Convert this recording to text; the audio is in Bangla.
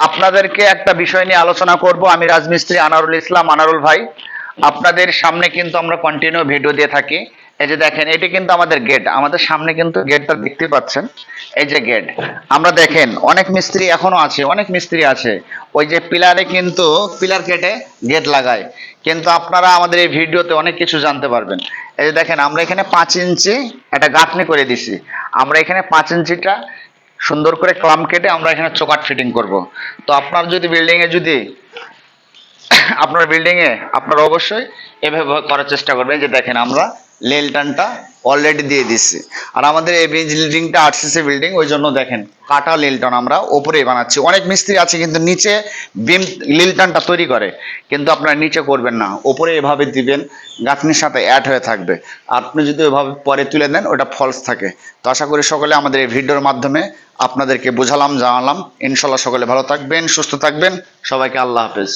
আপনাদেরকে একটা বিষয় নিয়ে আলোচনা করব। আমি রাজমিস্ত্রি আনারুল ইসলাম, আনারুল ভাই। আপনাদের সামনে কিন্তু আমরা কন্টিনিউ ভিডিও দিয়ে থাকি। এই যে দেখেন, এটি কিন্তু আমাদের গেট, আমাদের সামনে কিন্তু গেটটা দেখতে পাচ্ছেন। এই যে গেট, আমরা দেখেন অনেক মিস্ত্রি এখনো আছে, অনেক মিস্ত্রি আছে ওই যে পিলারে কিন্তু পিলার কেটে গেট লাগায়। কিন্তু আপনারা আমাদের এই ভিডিওতে অনেক কিছু জানতে পারবেন। এই যে দেখেন, আমরা এখানে 5 ইঞ্চি একটা গাঁথনি করে দিছি। আমরা এখানে 5 ইঞ্চিটা সুন্দর করে ক্লাম কেটে আমরা এখানে চোকাট ফিটিং করব। তো আপনার যদি বিল্ডিং এ যদি আপনার বিল্ডিং এ আপনারা অবশ্যই এভাবে করার চেষ্টা করবেন। যে দেখেন, আমরা লেলটানটা অলরেডি দিয়ে দিচ্ছি। আর আমাদের এই বিল্ডিংটা আরসিসি বিল্ডিং, ওই জন্য দেখেন কাটা লিলটন আমরা ওপরেই বানাচ্ছি। অনেক মিস্ত্রি আছে কিন্তু নিচে বিম লিলটনটা তৈরি করে, কিন্তু আপনারা নিচে করবেন না, ওপরে এভাবে দিবেন, গাঁথনির সাথে অ্যাড হয়ে থাকবে। আপনি যদি ওইভাবে পরে তুলে দেন, ওটা ফলস থাকে। তো আশা করি সকলে আমাদের এই ভিডিওর মাধ্যমে আপনাদেরকে বোঝালাম, জানালাম। ইনশাল্লাহ সকলে ভালো থাকবেন, সুস্থ থাকবেন। সবাইকে আল্লাহ হাফেজ।